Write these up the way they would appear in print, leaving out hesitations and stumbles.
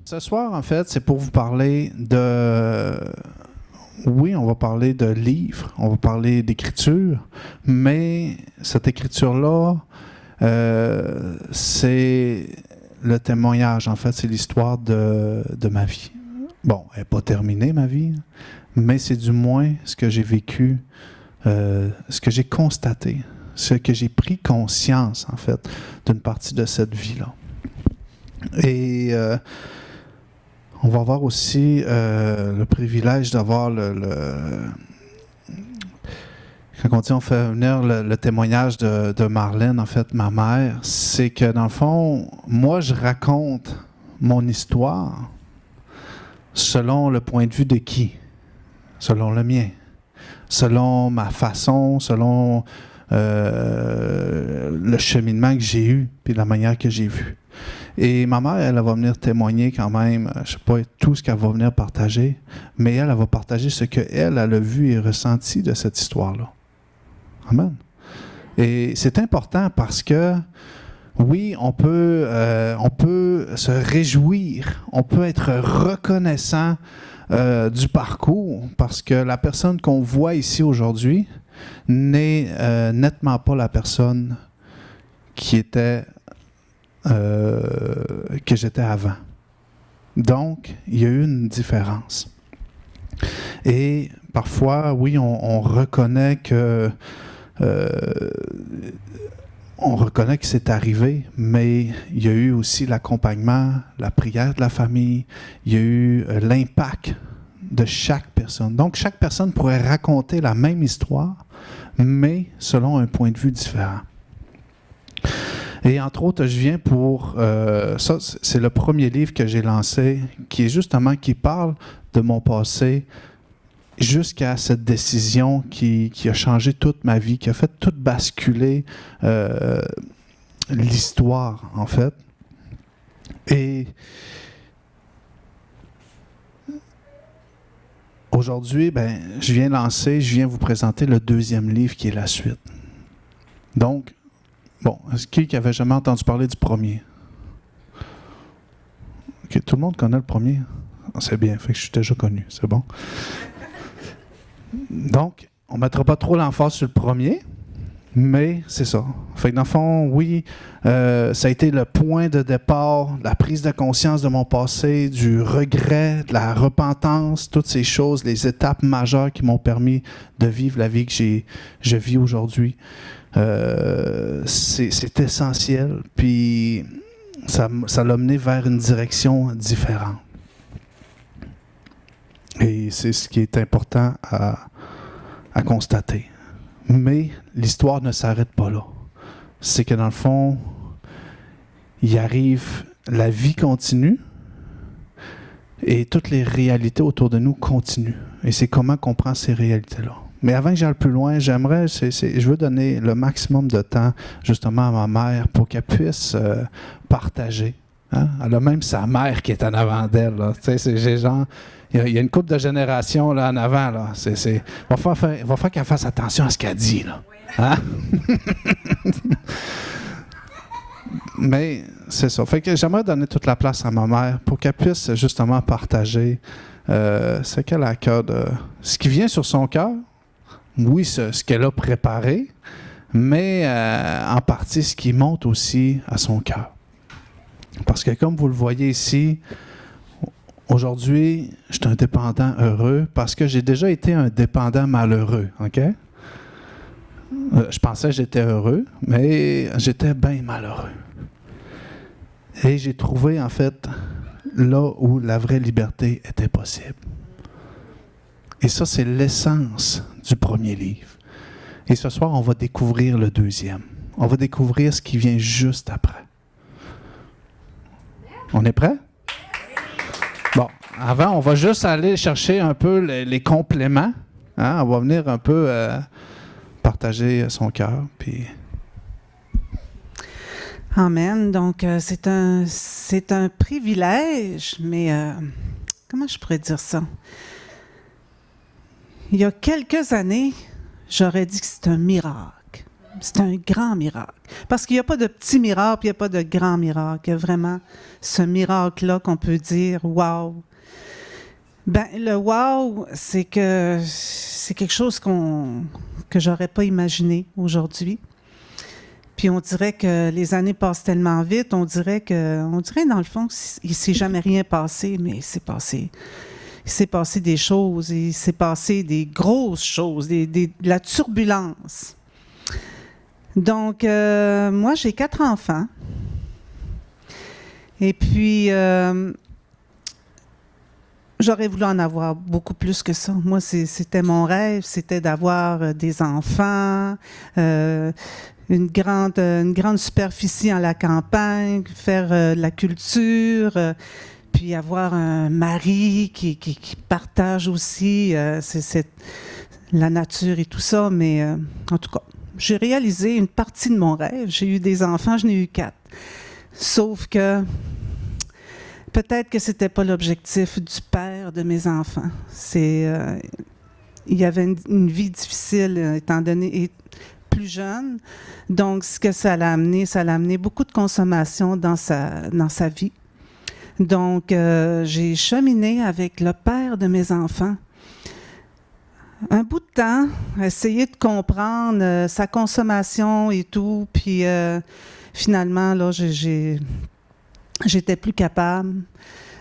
Ce soir, en fait, c'est pour vous parler de... Oui, on va parler de livres, on va parler d'écriture, mais cette écriture-là, c'est le témoignage, en fait, c'est l'histoire de ma vie. Bon, elle n'est pas terminée, ma vie, mais c'est du moins ce que j'ai vécu, ce que j'ai constaté, ce que j'ai pris conscience, en fait, d'une partie de cette vie-là. Et on va avoir aussi le privilège d'avoir quand on dit on fait venir le témoignage de Marlène, en fait, ma mère, c'est que dans le fond, moi, je raconte mon histoire selon le point de vue de qui? Selon le mien. Selon ma façon, selon le cheminement que j'ai eu, puis la manière que j'ai vu. Et ma mère, elle va venir témoigner quand même, je ne sais pas tout ce qu'elle va venir partager, mais elle va partager ce qu'elle a vu et ressenti de cette histoire-là. Amen. Et c'est important parce que, oui, on peut se réjouir, on peut être reconnaissant du parcours parce que la personne qu'on voit ici aujourd'hui n'est nettement pas la personne qui était que j'étais avant. Donc, il y a eu une différence. Et parfois, oui, on reconnaît que c'est arrivé, mais il y a eu aussi l'accompagnement, la prière de la famille, il y a eu l'impact de chaque personne. Donc, chaque personne pourrait raconter la même histoire, mais selon un point de vue différent. Et entre autres, je viens pour... ça, c'est le premier livre que j'ai lancé, qui est justement, qui parle de mon passé jusqu'à cette décision qui a changé toute ma vie, qui a fait tout basculer l'histoire, en fait. Et aujourd'hui, je viens vous présenter le deuxième livre qui est la suite. Donc, bon, est-ce qui n'avait jamais entendu parler du premier? Okay, tout le monde connaît le premier? C'est bien, fait que je suis déjà connu, c'est bon. Donc, on ne mettra pas trop l'emphase sur le premier, mais c'est ça. Fait que dans le fond, oui, ça a été le point de départ, la prise de conscience de mon passé, du regret, de la repentance, toutes ces choses, les étapes majeures qui m'ont permis de vivre la vie que je vis aujourd'hui. C'est essentiel, puis ça l'a mené vers une direction différente. Et c'est ce qui est important à constater. Mais l'histoire ne s'arrête pas là. C'est que dans le fond, la vie continue et toutes les réalités autour de nous continuent. Et c'est comment qu'on prend ces réalités-là. Mais avant que j'aille plus loin, je veux donner le maximum de temps justement à ma mère pour qu'elle puisse partager. Hein? Elle a même sa mère qui est en avant d'elle. Là. Il y a une couple de générations là, en avant. Là. Il va falloir qu'elle fasse attention à ce qu'elle dit. Là. Hein? Mais c'est ça. Fait que j'aimerais donner toute la place à ma mère pour qu'elle puisse justement partager ce qu'elle a à cœur ce qui vient sur son cœur. Oui, ce qu'elle a préparé, mais en partie ce qui monte aussi à son cœur. Parce que comme vous le voyez ici, aujourd'hui, je suis un dépendant heureux parce que j'ai déjà été un dépendant malheureux, OK? Je pensais que j'étais heureux, mais j'étais bien malheureux. Et j'ai trouvé, en fait, là où la vraie liberté était possible. Et ça, c'est l'essence du premier livre. Et ce soir, on va découvrir le deuxième. On va découvrir ce qui vient juste après. On est prêt? Bon, avant, on va juste aller chercher un peu les compléments. Hein? On va venir un peu partager son cœur. Puis... Amen. Donc, c'est un privilège, mais comment je pourrais dire ça? Il y a quelques années, j'aurais dit que c'est un miracle. C'est un grand miracle. Parce qu'il n'y a pas de petit miracle, il n'y a pas de grand miracle. Il y a vraiment ce miracle-là qu'on peut dire « wow ». Ben, le « wow », c'est que c'est quelque chose que j'aurais pas imaginé aujourd'hui. Puis on dirait que les années passent tellement vite, on dirait dans le fond, il ne s'est jamais rien passé, mais il s'est passé des choses, il s'est passé des grosses choses, de la turbulence. Donc, moi, j'ai 4 enfants. Et puis, j'aurais voulu en avoir beaucoup plus que ça. Moi, c'était mon rêve, c'était d'avoir des enfants, une grande superficie en la campagne, faire de la culture, puis avoir un mari qui partage aussi la nature et tout ça. Mais en tout cas, j'ai réalisé une partie de mon rêve. J'ai eu des enfants, je n'ai eu 4. Sauf que peut-être que c'était pas l'objectif du père de mes enfants. Il y avait une vie difficile étant donné plus jeune. Donc, ce que ça l'a amené beaucoup de consommation dans sa vie. Donc, j'ai cheminé avec le père de mes enfants un bout de temps, essayer de comprendre sa consommation et tout. Puis, finalement, là, j'étais plus capable.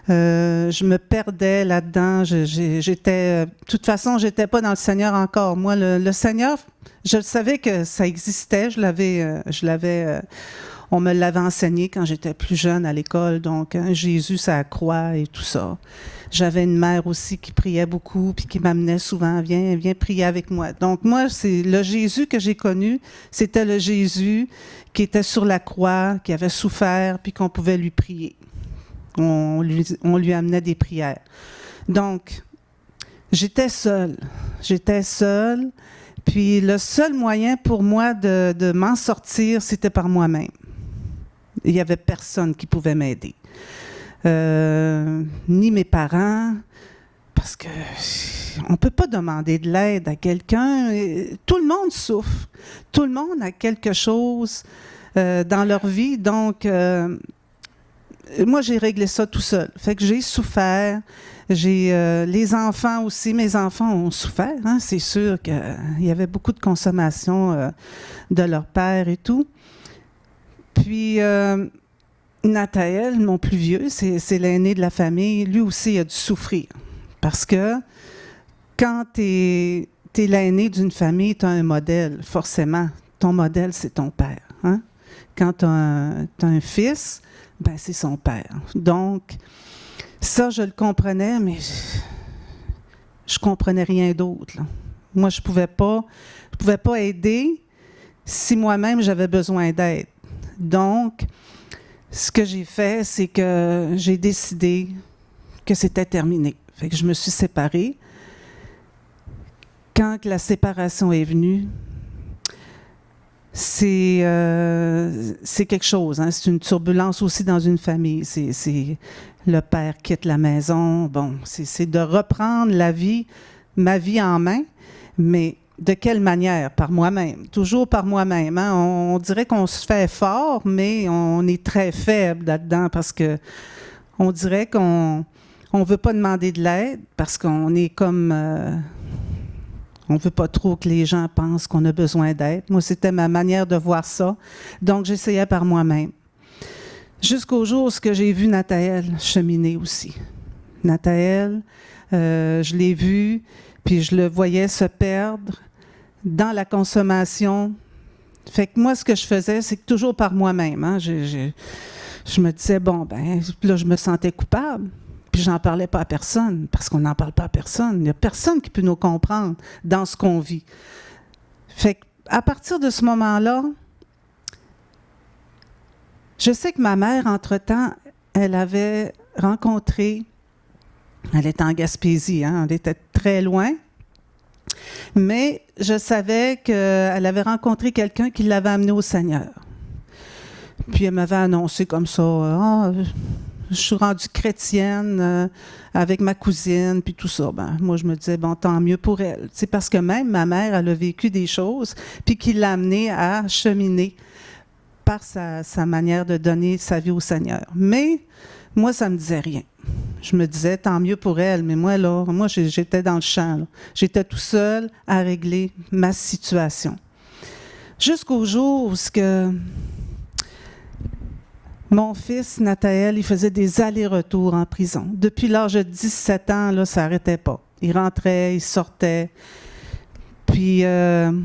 Je me perdais là-dedans. De toute façon, j'étais pas dans le Seigneur encore. Moi, le Seigneur, je savais que ça existait. On me l'avait enseigné quand j'étais plus jeune à l'école. Donc, Jésus, sa croix et tout ça. J'avais une mère aussi qui priait beaucoup puis qui m'amenait souvent, viens prier avec moi. Donc, moi, c'est le Jésus que j'ai connu. C'était le Jésus qui était sur la croix, qui avait souffert puis qu'on pouvait lui prier. On lui amenait des prières. Donc, j'étais seule. Puis le seul moyen pour moi de m'en sortir, c'était par moi-même. Il n'y avait personne qui pouvait m'aider. Ni mes parents, parce que on ne peut pas demander de l'aide à quelqu'un. Tout le monde souffre. Tout le monde a quelque chose dans leur vie. Donc, moi, j'ai réglé ça tout seul. Fait que j'ai souffert. Les enfants aussi, mes enfants ont souffert. Hein? C'est sûr qu'il y avait beaucoup de consommation de leur père et tout. Puis, Nathaël, mon plus vieux, c'est l'aîné de la famille. Lui aussi, il a dû souffrir. Parce que quand tu es l'aîné d'une famille, tu as un modèle, forcément. Ton modèle, c'est ton père. Hein? Quand tu as un fils, ben c'est son père. Donc, ça, je le comprenais, mais je comprenais rien d'autre. Là. Moi, je pouvais pas aider si moi-même, j'avais besoin d'aide. Donc, ce que j'ai fait, c'est que j'ai décidé que c'était terminé. Fait que je me suis séparée. Quand la séparation est venue, c'est quelque chose. Hein? C'est une turbulence aussi dans une famille. C'est le père quitte la maison. Bon, c'est de reprendre ma vie en main, mais de quelle manière? Par moi-même. Toujours par moi-même. Hein? On dirait qu'on se fait fort, mais on est très faible là-dedans parce que on dirait qu'on ne veut pas demander de l'aide parce qu'on est comme... on ne veut pas trop que les gens pensent qu'on a besoin d'aide. Moi, c'était ma manière de voir ça. Donc, j'essayais par moi-même. Jusqu'au jour où j'ai vu Nathaël cheminer aussi. Nathaël, je l'ai vu, puis je le voyais se perdre dans la consommation. Fait que moi, ce que je faisais, c'est que toujours par moi-même. Hein, je me disais, bon, ben là, je me sentais coupable. Puis j'en parlais pas à personne, parce qu'on n'en parle pas à personne. Il n'y a personne qui peut nous comprendre dans ce qu'on vit. Fait qu'à partir de ce moment-là, je sais que ma mère, entre-temps, elle avait rencontré, elle était en Gaspésie, hein, elle était très loin, mais je savais qu'elle avait rencontré quelqu'un qui l'avait amenée au Seigneur. Puis elle m'avait annoncé comme ça, je suis rendue chrétienne avec ma cousine, puis tout ça. Ben, moi, je me disais, bon, tant mieux pour elle. C'est parce que même ma mère, elle a vécu des choses, puis qui l'a amenée à cheminer par sa manière de donner sa vie au Seigneur. Mais moi, ça ne me disait rien. Je me disais, tant mieux pour elle, mais moi, j'étais dans le champ. Là. J'étais tout seul à régler ma situation. Jusqu'au jour où mon fils, Nathaël, il faisait des allers-retours en prison. Depuis l'âge de 17 ans, là, ça n'arrêtait pas. Il rentrait, il sortait. Puis, à un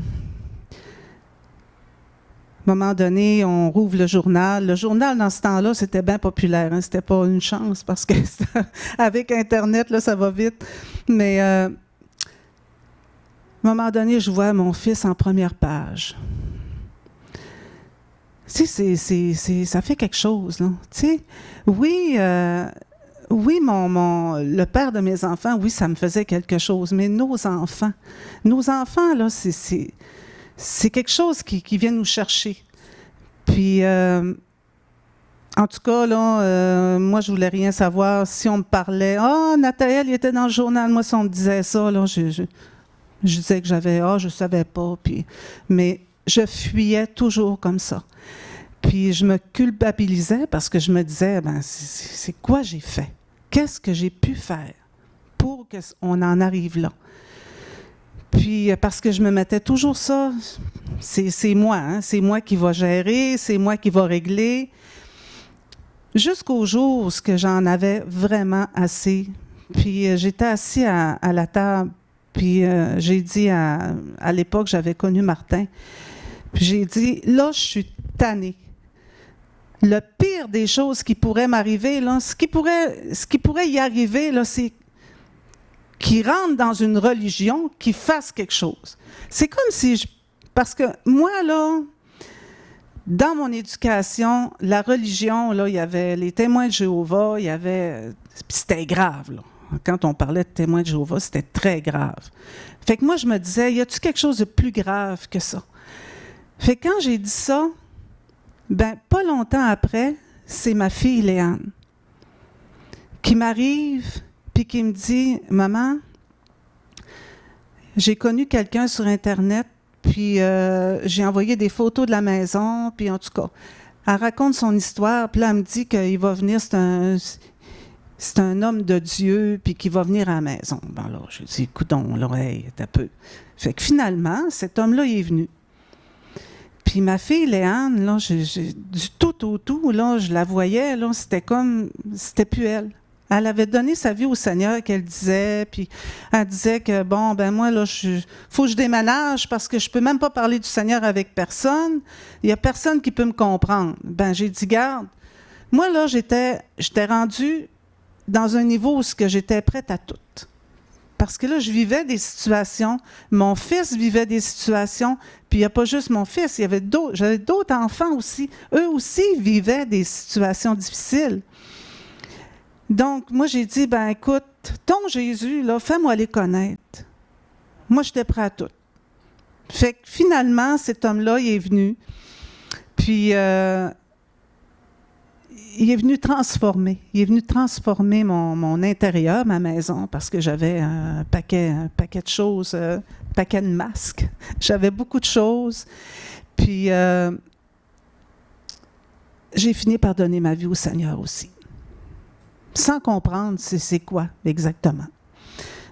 moment donné, on rouvre le journal. Le journal, dans ce temps-là, c'était bien populaire. Hein? C'était pas une chance parce que avec Internet, là, ça va vite. Mais à un moment donné, je vois mon fils en première page. Tu sais, ça fait quelque chose, là. Tu sais, oui, le père de mes enfants, oui, ça me faisait quelque chose, mais nos enfants, là, c'est quelque chose qui vient nous chercher. Puis, en tout cas, là, moi, je voulais rien savoir. Si on me parlait, « Ah, Nathaël, il était dans le journal. » Moi, si on me disait ça, là, je disais que je savais pas. Puis, mais je fuyais toujours comme ça. Puis je me culpabilisais parce que je me disais, ben, c'est quoi j'ai fait? Qu'est-ce que j'ai pu faire pour qu'on en arrive là? Puis parce que je me mettais toujours ça, c'est moi, hein? C'est moi qui va gérer, c'est moi qui va régler. Jusqu'au jour où j'en avais vraiment assez. Puis j'étais assis à la table, puis j'ai dit à l'époque, j'avais connu Martin, puis j'ai dit, là, je suis tannée. Le pire des choses qui pourraient m'arriver, là, ce qui pourrait y arriver, là, c'est qu'il rentre dans une religion, qu'il fasse quelque chose. C'est comme si parce que moi, là, dans mon éducation, la religion, là, il y avait les témoins de Jéhovah, c'était grave, là. Quand on parlait de témoins de Jéhovah, c'était très grave. Fait que moi, je me disais, y a-t-il quelque chose de plus grave que ça? Fait que quand j'ai dit ça, ben pas longtemps après, c'est ma fille Léane qui m'arrive puis qui me dit, « Maman, j'ai connu quelqu'un sur Internet, puis j'ai envoyé des photos de la maison, puis en tout cas, elle raconte son histoire, puis là, elle me dit qu'il va venir, c'est un homme de Dieu, puis qu'il va venir à la maison. » Bon, là, je dis, « Écoutons, l'oreille, un peu. » Fait que finalement, cet homme-là, il est venu. Puis ma fille, Léane, là, du tout au tout, là, je la voyais, là, c'était plus elle. Elle avait donné sa vie au Seigneur, qu'elle disait, puis elle disait que, bon, ben moi, là, faut que je déménage parce que je peux même pas parler du Seigneur avec personne. Il y a personne qui peut me comprendre. Ben j'ai dit, garde, moi, là, j'étais rendue dans un niveau où j'étais prête à tout. Parce que là, je vivais des situations, mon fils vivait des situations, puis il n'y a pas juste mon fils, j'avais d'autres enfants aussi. Eux aussi vivaient des situations difficiles. Donc, moi, j'ai dit, ben écoute, ton Jésus, là, fais-moi les connaître. Moi, j'étais prêt à tout. Fait que finalement, cet homme-là, il est venu, puis il est venu transformer. Il est venu transformer mon intérieur, ma maison, parce que j'avais un paquet de choses, un paquet de masques. J'avais beaucoup de choses. Puis, j'ai fini par donner ma vie au Seigneur aussi. Sans comprendre c'est quoi exactement.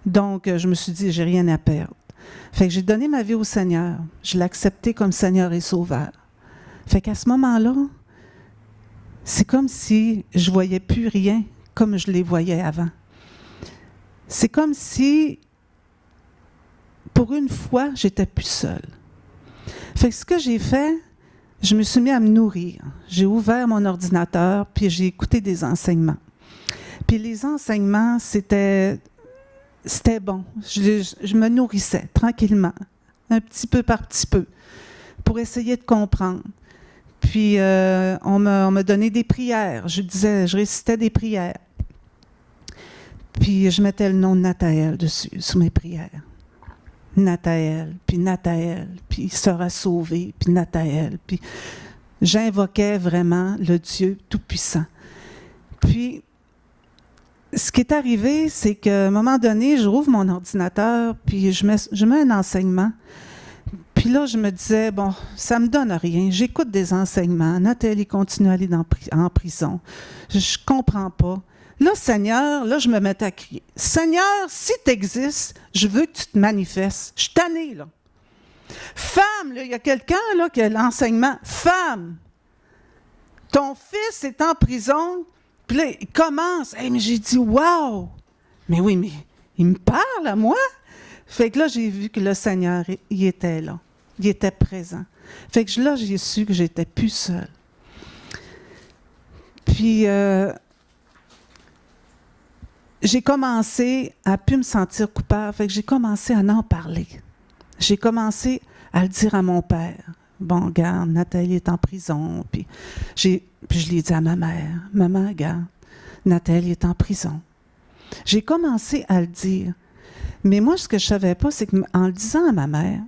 Donc, je me suis dit, j'ai rien à perdre. Fait que j'ai donné ma vie au Seigneur. Je l'ai accepté comme Seigneur et Sauveur. Fait qu'à ce moment-là, c'est comme si je ne voyais plus rien comme je les voyais avant. C'est comme si, pour une fois, j'étais plus seule. Fait que ce que j'ai fait, je me suis mis à me nourrir. J'ai ouvert mon ordinateur, puis j'ai écouté des enseignements. Puis les enseignements, c'était bon. Je me nourrissais tranquillement, un petit peu par petit peu, pour essayer de comprendre. Puis, on me donnait des prières. Je récitais des prières. Puis, je mettais le nom de Nathaël dessus, sous mes prières. Nathaël, puis il sera sauvé, puis Nathaël. Puis, j'invoquais vraiment le Dieu Tout-Puissant. Puis, ce qui est arrivé, c'est qu'à un moment donné, je rouvre mon ordinateur, puis je mets un enseignement. Puis là, je me disais, bon, ça me donne rien. J'écoute des enseignements. Nathalie continue à aller en prison. Je comprends pas. Là, Seigneur, là, je me mettais à crier. Seigneur, si tu existes, je veux que tu te manifestes. Je suis tannée, là. Femme, il y a quelqu'un là qui a l'enseignement. Femme, ton fils est en prison. Puis là, il commence. Hey, mais j'ai dit, wow! Mais oui, mais il me parle à moi. Fait que là, j'ai vu que le Seigneur, il était là. Il était présent. Fait que là, j'ai su que j'étais plus seule. Puis, j'ai commencé à plus me sentir coupable. Fait que j'ai commencé à en parler. J'ai commencé à le dire à mon père. Bon, regarde, Nathalie est en prison. Puis je l'ai dit à ma mère. Maman, regarde, Nathalie est en prison. J'ai commencé à le dire. Mais moi, ce que je ne savais pas, c'est qu'en le disant à ma mère,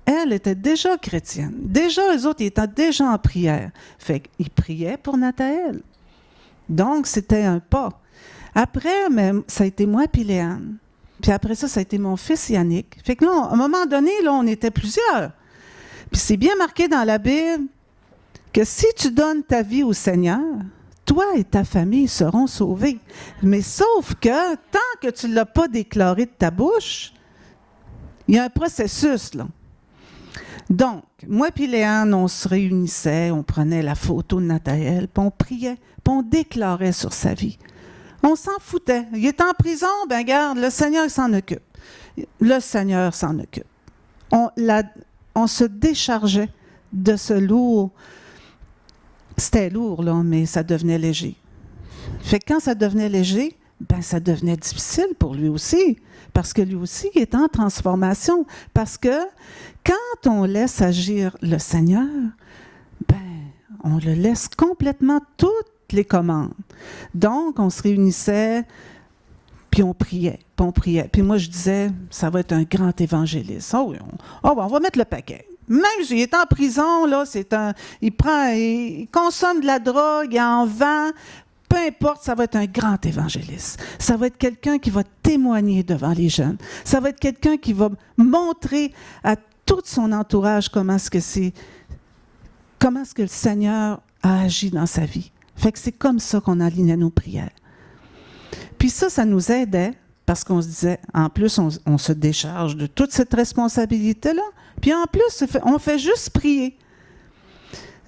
elle était déjà chrétienne. Déjà, eux autres, ils étaient déjà en prière. Fait qu'ils priaient pour Nathalie. Donc, c'était un pas. Après, ça a été moi puis Léane. Puis après ça, ça a été mon fils Yannick. Fait que là, à un moment donné, là, on était plusieurs. Puis c'est bien marqué dans la Bible que si tu donnes ta vie au Seigneur, toi et ta famille seront sauvés. Mais sauf que tant que tu ne l'as pas déclaré de ta bouche, il y a un processus, là. Donc, moi et Léane, on se réunissait, on prenait la photo de Nathalie, puis on priait, puis on déclarait sur sa vie. On s'en foutait. Il est en prison, ben regarde, le Seigneur s'en occupe. Le Seigneur s'en occupe. On se déchargeait de ce lourd. C'était lourd, là, mais ça devenait léger. Fait que quand ça devenait léger, ben ça devenait difficile pour lui aussi. Parce que lui aussi, il est en transformation. Parce que quand on laisse agir le Seigneur, ben on le laisse complètement toutes les commandes. Donc, on se réunissait, puis on priait, puis on priait. Puis moi, je disais, ça va être un grand évangéliste. Oh oui, on va mettre le paquet. Même s'il est en prison, là, il consomme de la drogue, il en vend. Peu importe, ça va être un grand évangéliste. Ça va être quelqu'un qui va témoigner devant les jeunes. Ça va être quelqu'un qui va montrer à tout son entourage comment est-ce que le Seigneur a agi dans sa vie. Fait que c'est comme ça qu'on alignait nos prières. Puis ça nous aidait parce qu'on se disait, en plus, on se décharge de toute cette responsabilité-là. Puis en plus, on fait juste prier.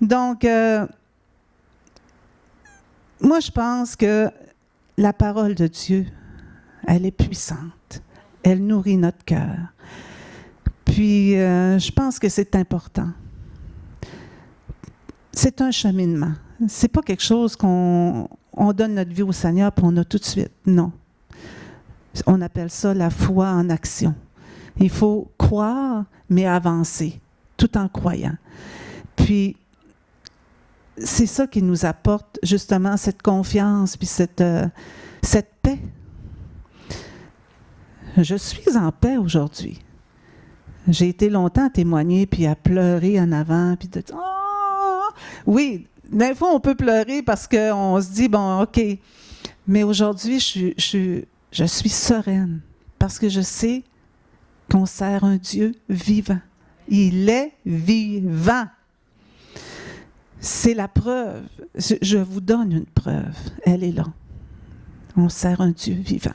Donc, moi, je pense que la parole de Dieu, elle est puissante. Elle nourrit notre cœur. Puis, je pense que c'est important. C'est un cheminement. C'est pas quelque chose qu'on donne notre vie au Seigneur puis on a tout de suite. Non. On appelle ça la foi en action. Il faut croire, mais avancer, tout en croyant. Puis, c'est ça qui nous apporte justement cette confiance puis cette paix. Je suis en paix aujourd'hui. J'ai été longtemps à témoigner puis à pleurer en avant puis de dire « Oh! » Oui, des fois, on peut pleurer parce qu'on se dit, bon, OK, mais aujourd'hui, je suis sereine parce que je sais qu'on sert un Dieu vivant. Il est vivant. C'est la preuve. Je vous donne une preuve. Elle est là. On sert un Dieu vivant.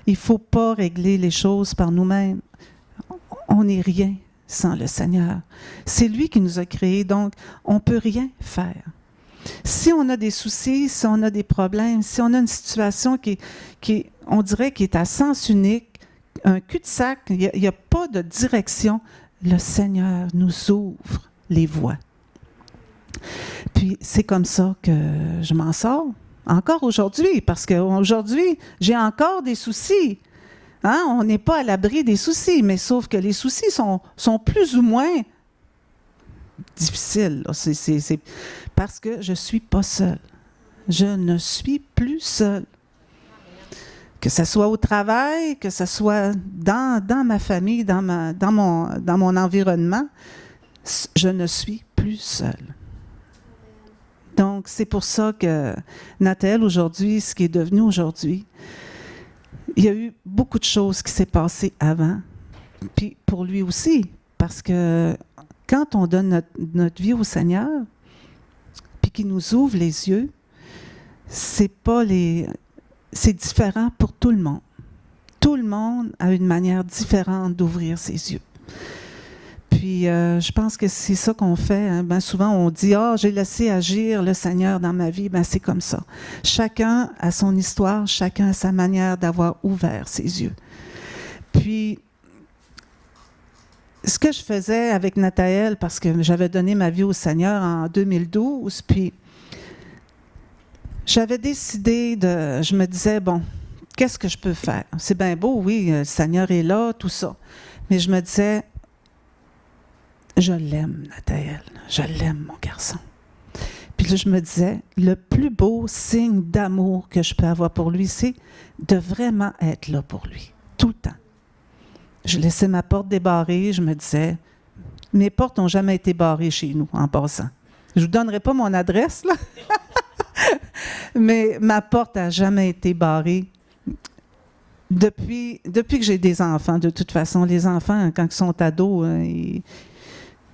Il ne faut pas régler les choses par nous-mêmes. On n'est rien sans le Seigneur. C'est lui qui nous a créés, donc on ne peut rien faire. Si on a des soucis, si on a des problèmes, si on a une situation on dirait qui est à sens unique, un cul-de-sac, il n'y a pas de direction, le Seigneur nous ouvre les voies. Puis c'est comme ça que je m'en sors, encore aujourd'hui, parce qu'aujourd'hui, j'ai encore des soucis. Hein? On n'est pas à l'abri des soucis, mais sauf que les soucis sont plus ou moins difficiles. C'est parce que je ne suis pas seule. Je ne suis plus seule. Que ce soit au travail, que ce soit dans ma famille, dans mon environnement, je ne suis plus seule. Donc, c'est pour ça que Nathalie, aujourd'hui, ce qui est devenu aujourd'hui, il y a eu beaucoup de choses qui s'est passées avant, puis pour lui aussi, parce que quand on donne notre vie au Seigneur, puis qu'il nous ouvre les yeux, c'est différent pour tout le monde. Tout le monde a une manière différente d'ouvrir ses yeux. Puis, je pense que c'est ça qu'on fait. Hein. Ben, souvent, on dit « Ah, j'ai laissé agir le Seigneur dans ma vie. » Ben, c'est comme ça. Chacun a son histoire, chacun a sa manière d'avoir ouvert ses yeux. Puis, ce que je faisais avec Nathaël, parce que j'avais donné ma vie au Seigneur en 2012, puis j'avais décidé je me disais, bon, qu'est-ce que je peux faire? C'est bien beau, oui, le Seigneur est là, tout ça. Mais je me disais, je l'aime, Nathaël. Je l'aime, mon garçon. Puis là, je me disais, le plus beau signe d'amour que je peux avoir pour lui, c'est de vraiment être là pour lui, tout le temps. Je laissais ma porte débarrée, je me disais, mes portes n'ont jamais été barrées chez nous, en passant. Je ne vous donnerai pas mon adresse, là. Mais ma porte n'a jamais été barrée. Depuis que j'ai des enfants, de toute façon, les enfants, quand ils sont ados,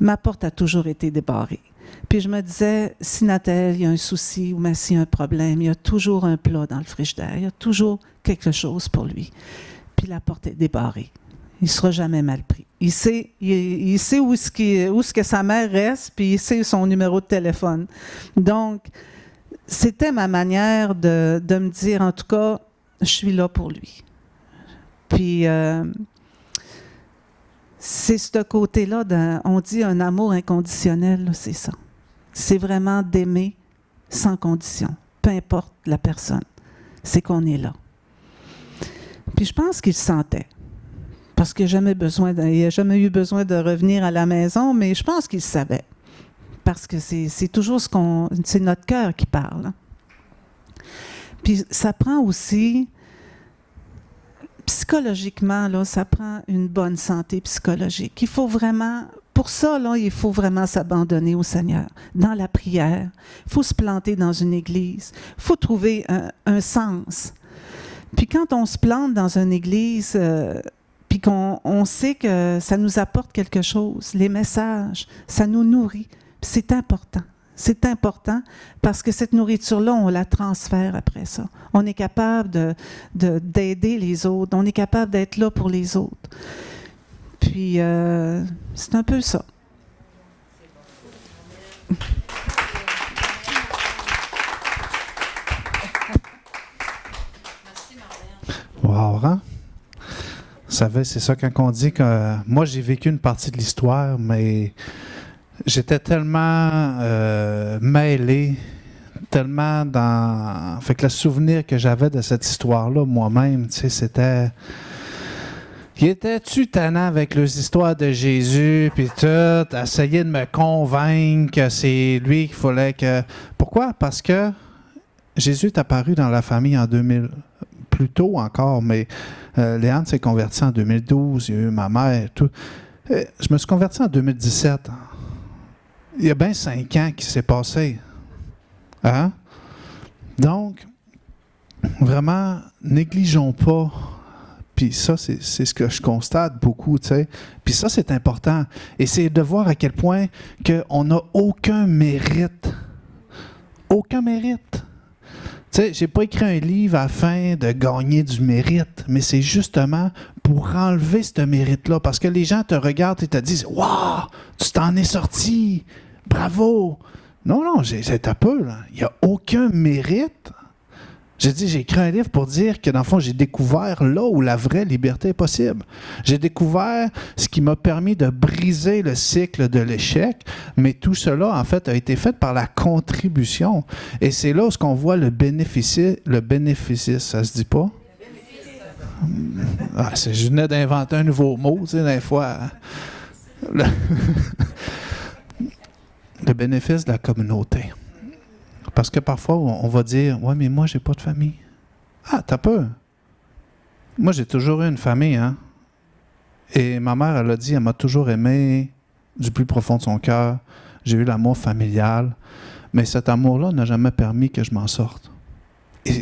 ma porte a toujours été débarrée. Puis je me disais, si Nathaël, il y a un souci ou s'il y a un problème, il y a toujours un plat dans le frigidaire, il y a toujours quelque chose pour lui. Puis la porte est débarrée. Il ne sera jamais mal pris. Il sait où est-ce que sa mère reste, puis il sait son numéro de téléphone. Donc, c'était ma manière de me dire, en tout cas, je suis là pour lui. Puis, c'est ce côté-là, on dit un amour inconditionnel, là, c'est ça. C'est vraiment d'aimer sans condition, peu importe la personne. C'est qu'on est là. Puis je pense qu'il sentait. Parce qu'il n'a jamais eu besoin de revenir à la maison, mais je pense qu'il savait. Parce que c'est toujours c'est notre cœur qui parle. Puis ça prend aussi, psychologiquement, là, ça prend une bonne santé psychologique. Il faut vraiment, pour ça, là, il faut vraiment s'abandonner au Seigneur, dans la prière. Il faut se planter dans une église. Il faut trouver un sens. Puis quand on se plante dans une église, puis qu'on sait que ça nous apporte quelque chose, les messages, ça nous nourrit. Puis c'est important. C'est important parce que cette nourriture-là, on la transfère après ça. On est capable d'aider les autres. On est capable d'être là pour les autres. Puis, c'est un peu ça. Wow, hein? Vous savez, c'est ça quand on dit que moi, j'ai vécu une partie de l'histoire, mais j'étais tellement mêlé, tellement dans... Fait que le souvenir que j'avais de cette histoire-là, moi-même, tu sais, c'était... Il était-tu tannant avec les histoires de Jésus, puis tout, essayer de me convaincre que c'est lui qu'il fallait que... Pourquoi? Parce que Jésus est apparu dans la famille en 2000, plus tôt encore, mais Léane s'est convertie en 2012, il y a eu ma mère, tout. Je me suis converti en 2017. Il y a bien 5 ans qui s'est passé. Hein? Donc, vraiment, négligeons pas. Puis ça, c'est ce que je constate beaucoup, tu sais. Puis ça, c'est important. Et c'est de voir à quel point qu'on n'a aucun mérite. Aucun mérite. Tu sais, j'ai pas écrit un livre afin de gagner du mérite, mais c'est justement pour enlever ce mérite-là. Parce que les gens te regardent et te disent « Wow, tu t'en es sorti! Bravo! » Non, c'est un peu, là. Il n'y a aucun mérite. J'ai écrit un livre pour dire que, dans le fond, j'ai découvert là où la vraie liberté est possible. J'ai découvert ce qui m'a permis de briser le cycle de l'échec, mais tout cela, en fait, a été fait par la contribution. Et c'est là où on voit le bénéfice, ça se dit pas? Ah, je venais d'inventer un nouveau mot, tu sais, des fois. Le bénéfice de la communauté. Parce que parfois, on va dire « Ouais, mais moi, j'ai pas de famille. » Ah, t'as peur. Moi, j'ai toujours eu une famille, hein. Et ma mère, elle a dit, elle m'a toujours aimé du plus profond de son cœur. J'ai eu l'amour familial. Mais cet amour-là n'a jamais permis que je m'en sorte.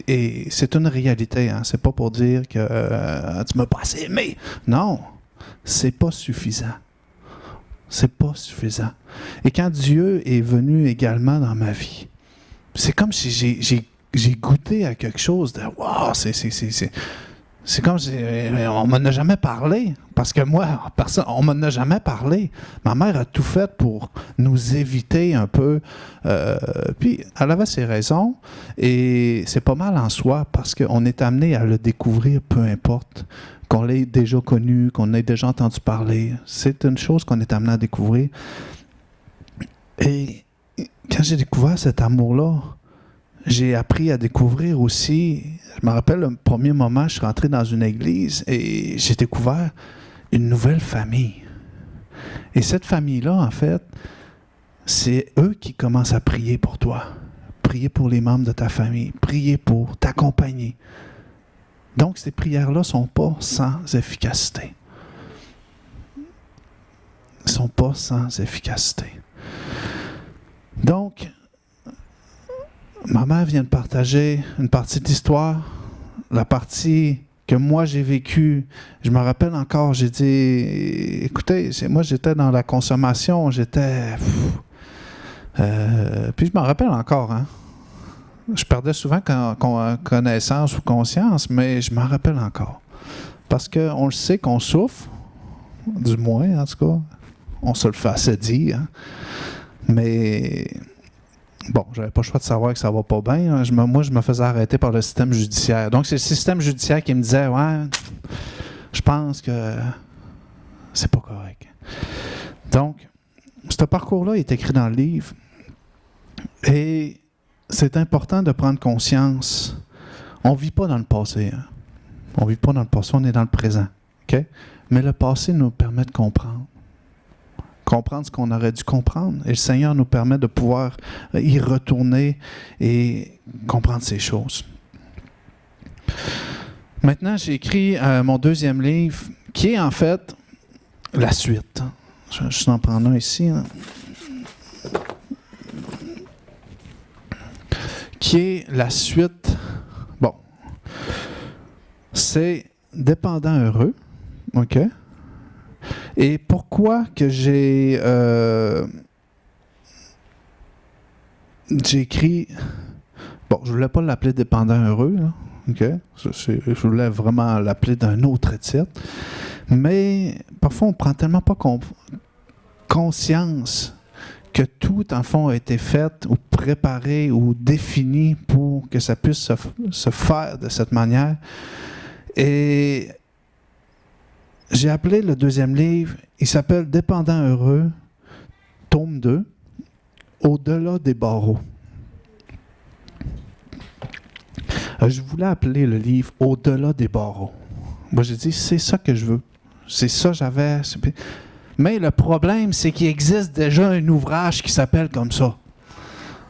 Et c'est une réalité, hein? C'est pas pour dire que tu m'as pas assez aimé. Non, c'est pas suffisant. C'est pas suffisant. Et quand Dieu est venu également dans ma vie, c'est comme si j'ai goûté à quelque chose de « Wow! » C'est comme si on m'en a jamais parlé. Parce que moi, personne, on m'en a jamais parlé. Ma mère a tout fait pour nous éviter un peu. Puis, elle avait ses raisons. Et c'est pas mal en soi parce qu'on est amené à le découvrir, peu importe. Qu'on l'ait déjà connu, qu'on ait déjà entendu parler. C'est une chose qu'on est amené à découvrir. Et quand j'ai découvert cet amour-là, j'ai appris à découvrir aussi, je me rappelle le premier moment, je suis rentré dans une église et j'ai découvert une nouvelle famille. Et cette famille-là, en fait, c'est eux qui commencent à prier pour toi, prier pour les membres de ta famille, prier pour t'accompagner. Donc, ces prières-là ne sont pas sans efficacité. Elles ne sont pas sans efficacité. Donc, ma mère vient de partager une partie de l'histoire, la partie que moi j'ai vécue. Je me rappelle encore, j'ai dit, écoutez, moi j'étais dans la consommation, puis je m'en rappelle encore, hein. Je perdais souvent connaissance ou conscience, mais je m'en rappelle encore. Parce qu'on le sait qu'on souffre, du moins en tout cas, on se le fait assez dire, hein. Mais bon, j'avais pas le choix de savoir que ça va pas bien. Moi, je me faisais arrêter par le système judiciaire. Donc, c'est le système judiciaire qui me disait « Ouais, je pense que c'est pas correct. » Donc, ce parcours-là est écrit dans le livre. Et c'est important de prendre conscience. On ne vit pas dans le passé. Hein? On ne vit pas dans le passé, on est dans le présent. Okay? Mais le passé nous permet de comprendre ce qu'on aurait dû comprendre. Et le Seigneur nous permet de pouvoir y retourner et comprendre ces choses. Maintenant, j'ai écrit mon deuxième livre, qui est en fait la suite. Je vais juste en prendre un ici. Hein. Qui est la suite. Bon. C'est Dépendant heureux. OK? Et pourquoi que j'ai écrit... Bon, je ne voulais pas l'appeler Dépendant heureux, là, OK? Je voulais vraiment l'appeler d'un autre titre. Mais parfois, on ne prend tellement pas conscience que tout, en fond, a été fait ou préparé ou défini pour que ça puisse se faire de cette manière. Et j'ai appelé le deuxième livre, il s'appelle « Dépendant heureux », tome 2, « Au-delà des barreaux ». Je voulais appeler le livre « Au-delà des barreaux ». Moi, j'ai dit, c'est ça que je veux. C'est ça que j'avais. Mais le problème, c'est qu'il existe déjà un ouvrage qui s'appelle comme ça.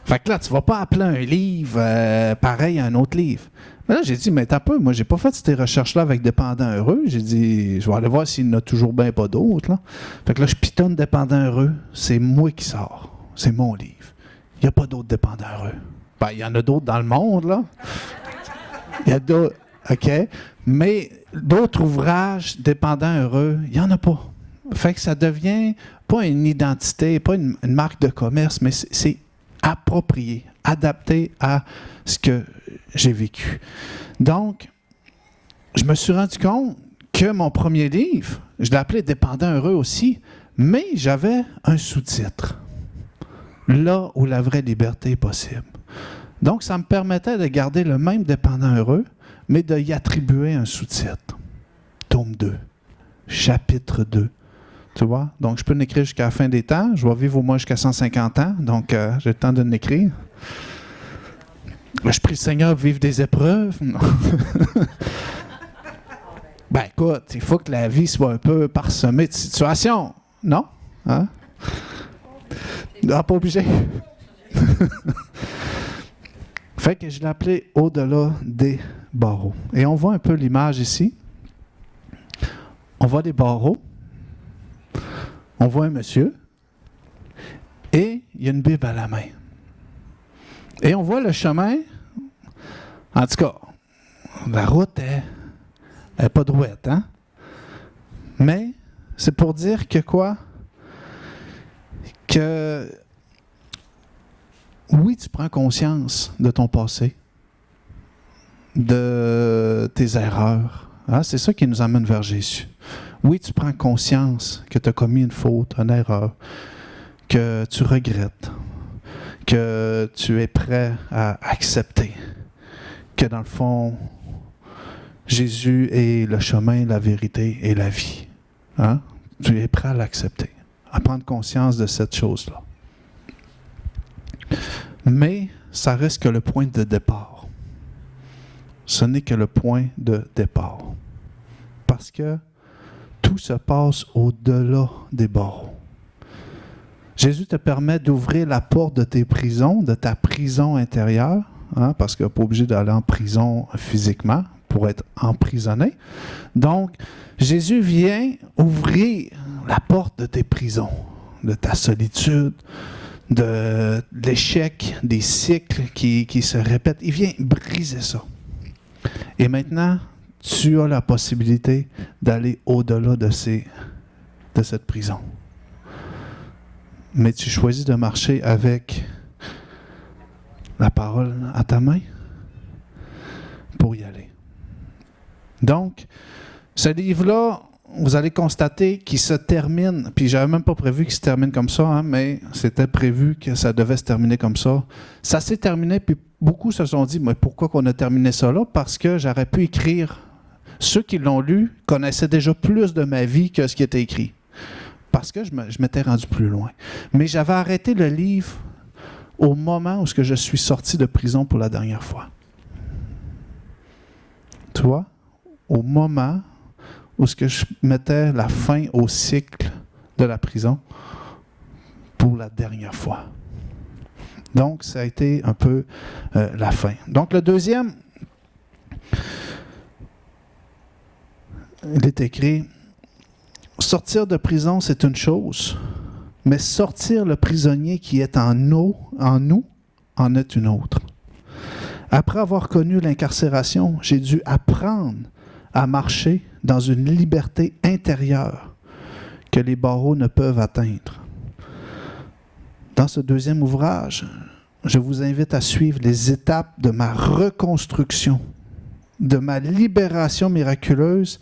Fait que là, tu ne vas pas appeler un livre pareil à un autre livre. Mais là, j'ai dit, mais t'as peu, moi, j'ai pas fait ces recherches-là avec Dépendant heureux. J'ai dit, je vais aller voir s'il n'y en a toujours bien pas d'autres. Là. Fait que là, je pitonne Dépendant heureux. C'est moi qui sors. C'est mon livre. Il n'y a pas d'autres Dépendants heureux. Ben, il y en a d'autres dans le monde, là. Il y a d'autres, OK? Mais d'autres ouvrages Dépendants heureux, il n'y en a pas. Fait que ça devient pas une identité, pas une marque de commerce, mais c'est approprié, adapté à ce que j'ai vécu. Donc, je me suis rendu compte que mon premier livre, je l'ai appelé Dépendant heureux aussi, mais j'avais un sous-titre. Là où la vraie liberté est possible. Donc, ça me permettait de garder le même Dépendant heureux, mais de y attribuer un sous-titre. Tome 2, chapitre 2. Tu vois? Donc, je peux l'écrire jusqu'à la fin des temps. Je vais vivre au moins jusqu'à 150 ans, donc j'ai le temps de l'écrire. Je prie le Seigneur de vivre des épreuves. Ben, écoute, il faut que la vie soit un peu parsemée de situations. Non? Hein? Non, pas obligé. Fait que je l'ai appelé Au-delà des barreaux. Et on voit un peu l'image ici. On voit des barreaux. On voit un monsieur. Et il y a une Bible à la main. Et on voit le chemin En tout cas, la route est pas droite, hein? Mais c'est pour dire que quoi? Que oui, tu prends conscience de ton passé, de tes erreurs. Hein? C'est ça qui nous amène vers Jésus. Oui, tu prends conscience que tu as commis une faute, une erreur, que tu regrettes, que tu es prêt à accepter, que dans le fond, Jésus est le chemin, la vérité et la vie. Hein? Tu es prêt à l'accepter, à prendre conscience de cette chose-là. Mais ça reste que le point de départ. Ce n'est que le point de départ. Parce que tout se passe au-delà des barreaux. Jésus te permet d'ouvrir la porte de tes prisons, de ta prison intérieure, hein, parce qu'il n'est pas obligé d'aller en prison physiquement pour être emprisonné. Donc, Jésus vient ouvrir la porte de tes prisons, de ta solitude, de l'échec, des cycles qui se répètent. Il vient briser ça. Et maintenant, tu as la possibilité d'aller au-delà de cette prison. Mais tu choisis de marcher avec la parole à ta main pour y aller. Donc, ce livre-là, vous allez constater qu'il se termine, puis j'avais même pas prévu qu'il se termine comme ça, hein, mais c'était prévu que ça devait se terminer comme ça. Ça s'est terminé, puis beaucoup se sont dit, mais pourquoi qu'on a terminé ça là? Parce que j'aurais pu écrire. Ceux qui l'ont lu connaissaient déjà plus de ma vie que ce qui était écrit. Parce que je m'étais rendu plus loin. Mais j'avais arrêté le livre au moment où je suis sorti de prison pour la dernière fois. Tu vois? Au moment où je mettais la fin au cycle de la prison pour la dernière fois. Donc, ça a été un peu la fin. Donc, le deuxième, il est écrit, sortir de prison, c'est une chose, mais sortir le prisonnier qui est en nous, en est une autre. Après avoir connu l'incarcération, j'ai dû apprendre à marcher dans une liberté intérieure que les barreaux ne peuvent atteindre. Dans ce deuxième ouvrage, je vous invite à suivre les étapes de ma reconstruction, de ma libération miraculeuse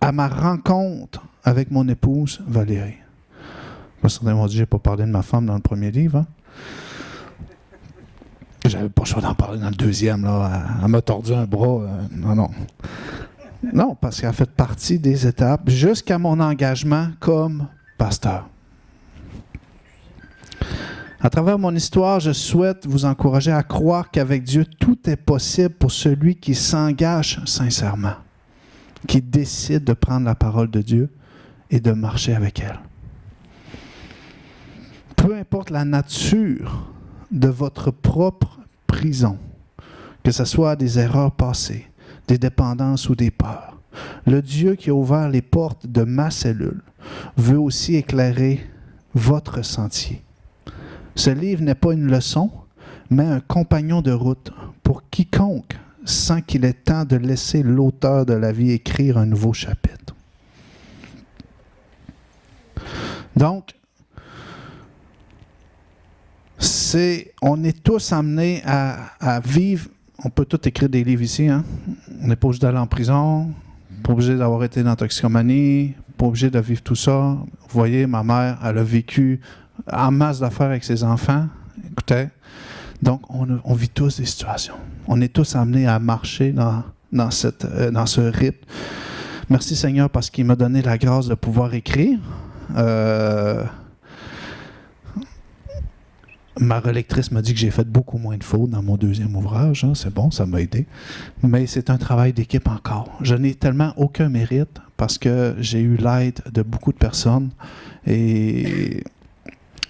à ma rencontre avec mon épouse Valérie. Certains m'ont dit que je n'ai pas parlé de ma femme dans le premier livre. Hein? J'avais pas le choix d'en parler dans le deuxième. Là. Elle m'a tordu un bras. Non. Non, parce qu'elle a fait partie des étapes jusqu'à mon engagement comme pasteur. À travers mon histoire, je souhaite vous encourager à croire qu'avec Dieu, tout est possible pour celui qui s'engage sincèrement, qui décide de prendre la parole de Dieu et de marcher avec elle. Peu importe la nature de votre propre prison, que ce soit des erreurs passées, des dépendances ou des peurs, le Dieu qui a ouvert les portes de ma cellule veut aussi éclairer votre sentier. Ce livre n'est pas une leçon, mais un compagnon de route pour quiconque sent qu'il est temps de laisser l'auteur de la vie écrire un nouveau chapitre. Donc, on est tous amenés à vivre. On peut tous écrire des livres ici. Hein? On n'est pas obligé d'aller en prison, pas obligé d'avoir été dans la toxicomanie, pas obligé de vivre tout ça. Vous voyez, ma mère, elle a vécu en masse d'affaires avec ses enfants. Écoutez, donc on vit tous des situations. On est tous amenés à marcher dans ce rythme. Merci Seigneur parce qu'il m'a donné la grâce de pouvoir écrire. Ma relectrice m'a dit que j'ai fait beaucoup moins de fautes dans mon deuxième ouvrage. Hein. C'est bon, ça m'a aidé. Mais c'est un travail d'équipe encore. Je n'ai tellement aucun mérite parce que j'ai eu l'aide de beaucoup de personnes et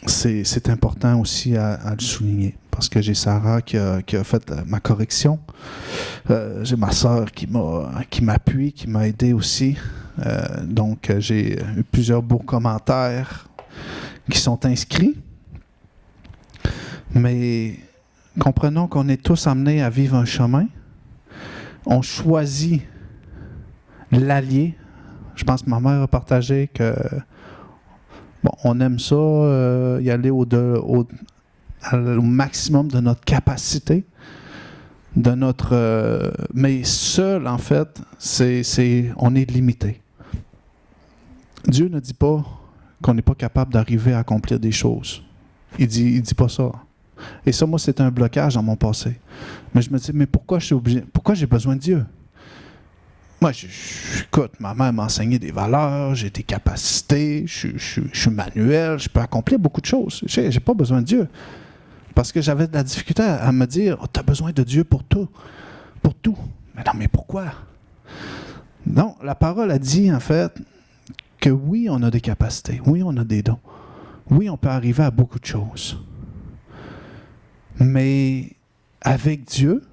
c'est important aussi à le souligner parce que j'ai Sarah qui a fait ma correction. J'ai ma sœur qui m'appuie, qui m'a aidé aussi. Donc, j'ai eu plusieurs beaux commentaires qui sont inscrits. Mais comprenons qu'on est tous amenés à vivre un chemin on choisit l'allié. Je pense que ma mère a partagé que bon, on aime ça, y aller au maximum de notre capacité, de notre, mais seul, en fait, on est limité. Dieu ne dit pas qu'on n'est pas capable d'arriver à accomplir des choses. Il dit pas ça. Et ça, moi, c'est un blocage dans mon passé. Mais je me dis, mais pourquoi j'ai besoin de Dieu? Moi, écoute, ma mère m'a enseigné des valeurs, j'ai des capacités, je suis manuel, je peux accomplir beaucoup de choses. J'ai pas besoin de Dieu. Parce que j'avais de la difficulté à me dire, oh, tu as besoin de Dieu pour tout. Pour tout. Mais non, mais pourquoi? Non, la parole a dit, en fait, que oui, on a des capacités, oui, on a des dons. Oui, on peut arriver à beaucoup de choses. Mais avec Dieu,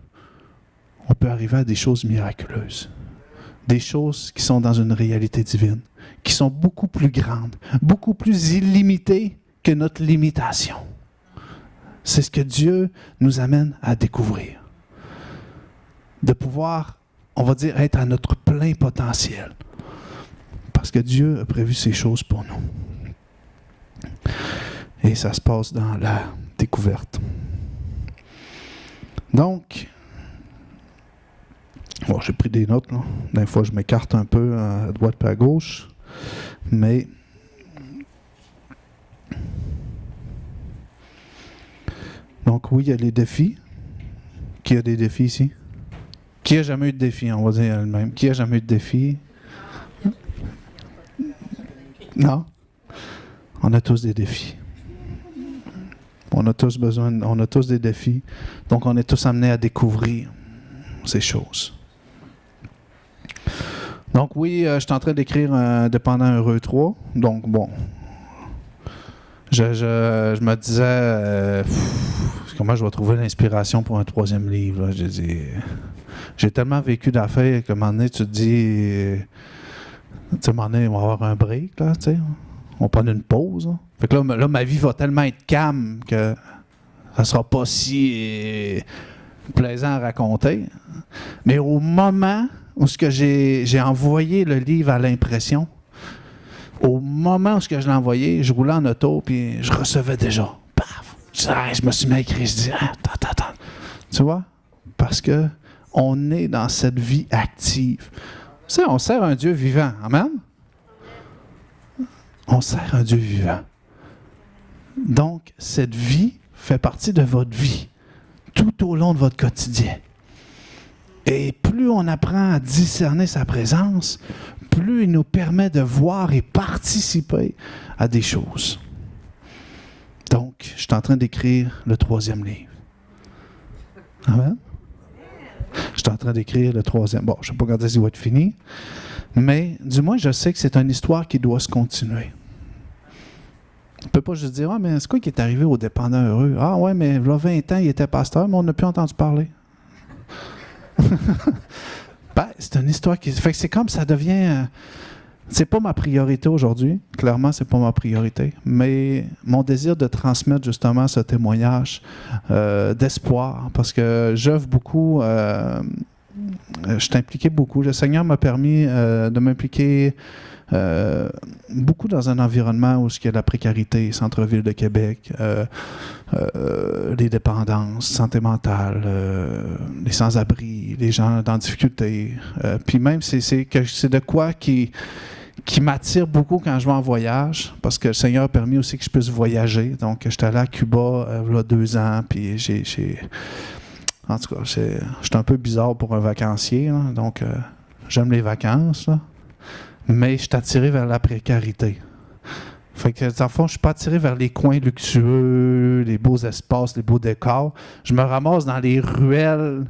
on peut arriver à des choses miraculeuses. Des choses qui sont dans une réalité divine, qui sont beaucoup plus grandes, beaucoup plus illimitées que notre limitation. C'est ce que Dieu nous amène à découvrir. De pouvoir, on va dire, être à notre plein potentiel. Parce que Dieu a prévu ces choses pour nous. Et ça se passe dans la découverte. Donc, bon, j'ai pris des notes, là. Des fois, je m'écarte un peu à droite et à gauche. Mais donc, oui, il y a les défis. Qui a des défis ici? Qui a jamais eu de défi, on va dire elle-même. Qui a jamais eu de défi? Non? On a tous des défis. On a tous des défis. Donc, on est tous amenés à découvrir ces choses. Donc, oui, je suis en train d'écrire un Dépendant heureux 3. Donc, bon. Je me disais, comment je vais trouver l'inspiration pour un 3e livre? Là? J'ai tellement vécu d'affaires qu'à un moment donné, tu te dis, tu sais, à un moment donné, on va avoir un break, là, tu sais. On prend une pause. Là. Fait que là, ma vie va tellement être calme que ça ne sera pas si plaisant à raconter. Mais au moment où j'ai envoyé le livre à l'impression, au moment où je l'ai envoyé, je roulais en auto puis je recevais déjà. Paf! Je me suis mis à écrire. Je dis, attends. Tu vois? Parce que on est dans cette vie active. Tu sais, on sert un Dieu vivant. Amen? On sert un Dieu vivant. Donc, cette vie fait partie de votre vie, tout au long de votre quotidien. Et plus on apprend à discerner sa présence, plus il nous permet de voir et participer à des choses. Donc, je suis en train d'écrire le 3e livre. Amen? Je suis en train d'écrire le 3e. Bon, je ne sais pas quand il va être fini, mais du moins, je sais que c'est une histoire qui doit se continuer. On ne peut pas juste dire, ah, mais c'est quoi qui est arrivé au Dépendant heureux? Ah, ouais, mais il y a 20 ans, il était pasteur, mais on n'a plus entendu parler. Ben, c'est une histoire qui. Fait que c'est comme ça devient. C'est pas ma priorité aujourd'hui. Clairement, c'est pas ma priorité. Mais mon désir de transmettre justement ce témoignage d'espoir, parce que j'œuvre beaucoup. Je suis impliqué beaucoup. Le Seigneur m'a permis de m'impliquer beaucoup dans un environnement où il y a la précarité, centre-ville de Québec, les dépendances, santé mentale, les sans-abri, les gens en difficulté. Puis même, c'est de quoi qui m'attire beaucoup quand je vais en voyage, parce que le Seigneur a permis aussi que je puisse voyager. Donc, j'étais allé à Cuba il y a 2 ans, puis en tout cas, je suis un peu bizarre pour un vacancier, là, donc j'aime les vacances, là, mais je suis attiré vers la précarité. Fait que, dans le fond, je ne suis pas attiré vers les coins luxueux, les beaux espaces, les beaux décors. Je me ramasse dans les ruelles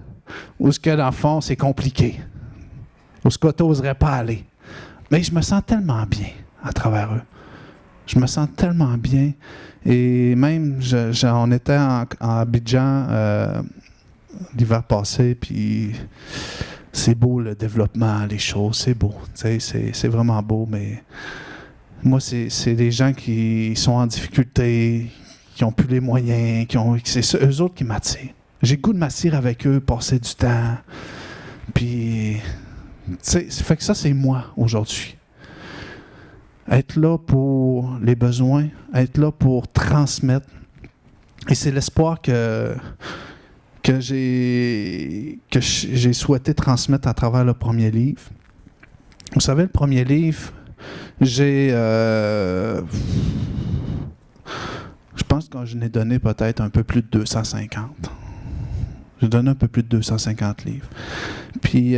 où, dans le fond, c'est compliqué, où ce que tu n'oserais pas aller. Mais je me sens tellement bien à travers eux. Je me sens tellement bien. Et même, on était en Abidjan l'hiver passé, puis c'est beau le développement, les choses, c'est beau. C'est vraiment beau, mais moi, c'est des gens qui sont en difficulté, qui n'ont plus les moyens, c'est eux autres qui m'attirent. J'ai le goût de m'attirer avec eux, passer du temps. Puis, tu sais, ça fait que ça, c'est moi aujourd'hui. Être là pour les besoins, être là pour transmettre. Et c'est l'espoir que j'ai souhaité transmettre à travers le premier livre. Vous savez, le premier livre, je pense que je n'ai donné peut-être un peu plus de 250. J'ai donné un peu plus de 250 livres. Puis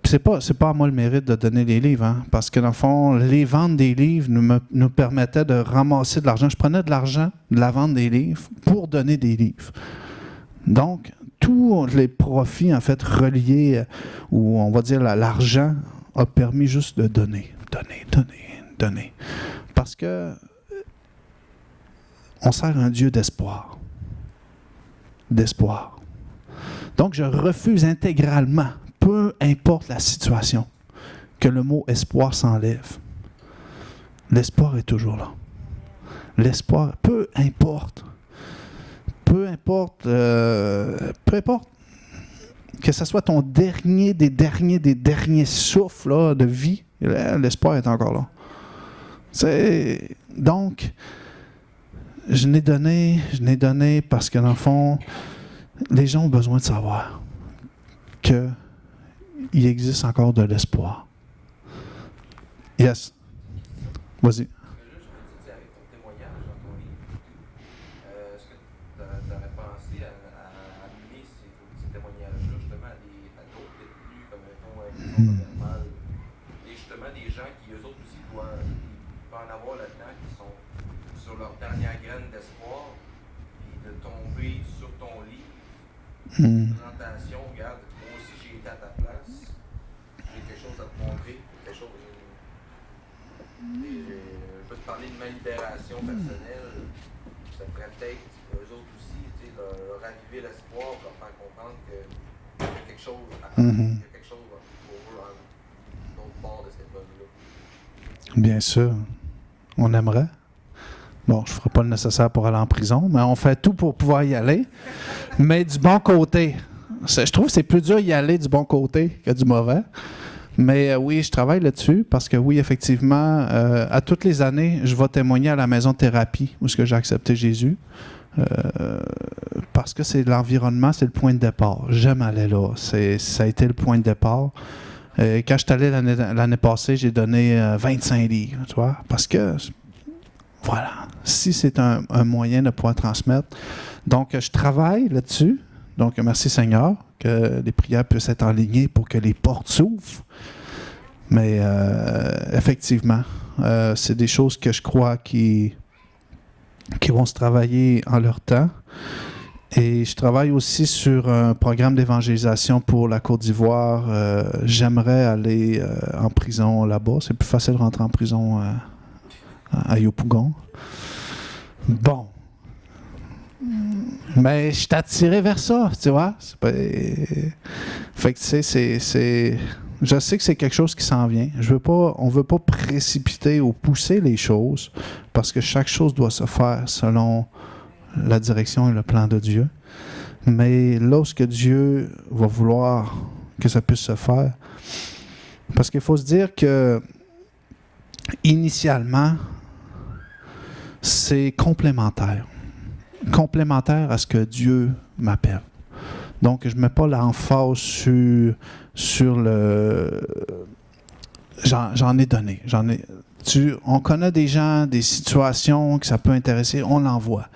c'est pas à moi le mérite de donner les livres, hein, parce que dans le fond, les ventes des livres nous permettaient de ramasser de l'argent. Je prenais de l'argent de la vente des livres pour donner des livres. Donc, tous les profits, en fait, reliés, ou on va dire l'argent, a permis juste de donner. Parce que on sert un Dieu d'espoir. Donc, je refuse intégralement, peu importe la situation, que le mot espoir s'enlève. L'espoir est toujours là. L'espoir, peu importe que ce soit ton dernier des derniers souffles là, de vie, l'espoir est encore là. Donc, je n'ai donné parce que dans le fond, les gens ont besoin de savoir qu'il existe encore de l'espoir. Yes. Vas-y. Et justement des gens qui eux autres aussi doivent en avoir là-dedans, qui sont sur leur dernière graine d'espoir, puis de tomber sur ton lit, présentation, regarde, moi aussi j'ai été à ta place, j'ai quelque chose à te montrer, quelque chose. Je peux te parler de ma libération personnelle, ça ferait peut-être eux autres aussi, leur raviver l'espoir, leur faire comprendre qu'il y a quelque chose à faire. Bien sûr. On aimerait. Bon, je ne ferai pas le nécessaire pour aller en prison, mais on fait tout pour pouvoir y aller. Mais du bon côté. Je trouve que c'est plus dur d'y aller du bon côté que du mauvais. Mais oui, je travaille là-dessus parce que oui, effectivement, à toutes les années, je vais témoigner à la maison de thérapie où j'ai accepté Jésus. Parce que c'est l'environnement, c'est le point de départ. J'aime aller là. Ça a été le point de départ. Quand je suis allé l'année passée, j'ai donné 25 livres, tu vois, parce que, voilà, si c'est un moyen de pouvoir transmettre. Donc, je travaille là-dessus. Donc, merci Seigneur, que les prières puissent être enlignées pour que les portes s'ouvrent. Mais, effectivement, c'est des choses que je crois qui vont se travailler en leur temps. Et je travaille aussi sur un programme d'évangélisation pour la Côte d'Ivoire. J'aimerais aller en prison là-bas. C'est plus facile de rentrer en prison à Yopougon. Bon. Mais je suis attiré vers ça, tu vois. Fait que tu sais, je sais que c'est quelque chose qui s'en vient. On ne veut pas précipiter ou pousser les choses parce que chaque chose doit se faire selon la direction et le plan de Dieu. Mais lorsque Dieu va vouloir que ça puisse se faire, parce qu'il faut se dire que initialement, c'est complémentaire à ce que Dieu m'appelle. Donc, je ne mets pas l'emphase sur le... J'en ai donné. On connaît des gens, des situations que ça peut intéresser, on l'envoie.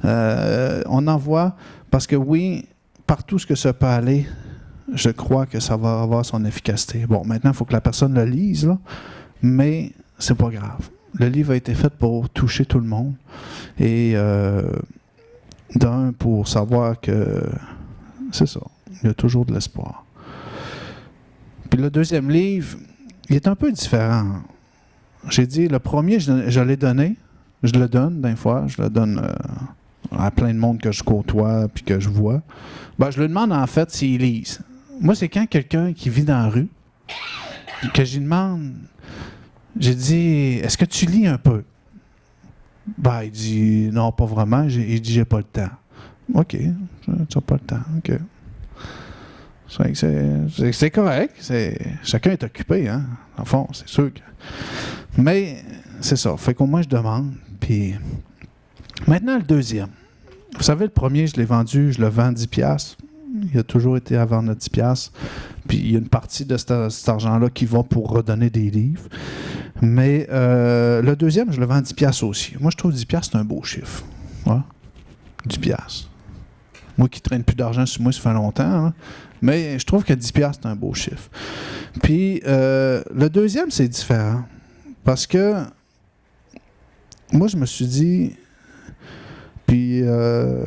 On envoie parce que oui, partout ce que ça peut aller, je crois que ça va avoir son efficacité. Bon, maintenant, il faut que la personne le lise, là, mais c'est pas grave. Le livre a été fait pour toucher tout le monde et pour savoir que c'est ça, il y a toujours de l'espoir. Puis le deuxième livre, il est un peu différent. J'ai dit, le premier, je l'ai donné, je le donne des fois, je le donne à plein de monde que je côtoie puis que je vois. Ben, je lui demande en fait s'il lise. Moi, c'est quand quelqu'un qui vit dans la rue que j'y demande, j'ai dit, est-ce que tu lis un peu? Ben, il dit, non, pas vraiment. Il dit, j'ai pas le temps. OK, tu n'as pas le temps. OK. C'est correct. Chacun est occupé, hein? En fond, c'est sûr que... Mais c'est ça. Fait qu'au moins, je demande. Puis maintenant, le deuxième. Vous savez, le premier, je l'ai vendu, je le vends 10$. Il a toujours été à vendre 10$. Puis il y a une partie de cet argent-là qui va pour redonner des livres. Mais le deuxième, je le vends 10$ aussi. Moi, je trouve 10$, c'est un beau chiffre. Ouais. 10$. Moi qui ne traîne plus d'argent sur moi, ça fait longtemps. Hein. Mais je trouve que 10$, c'est un beau chiffre. Puis le deuxième, c'est différent. Parce que moi, je me suis dit... Puis,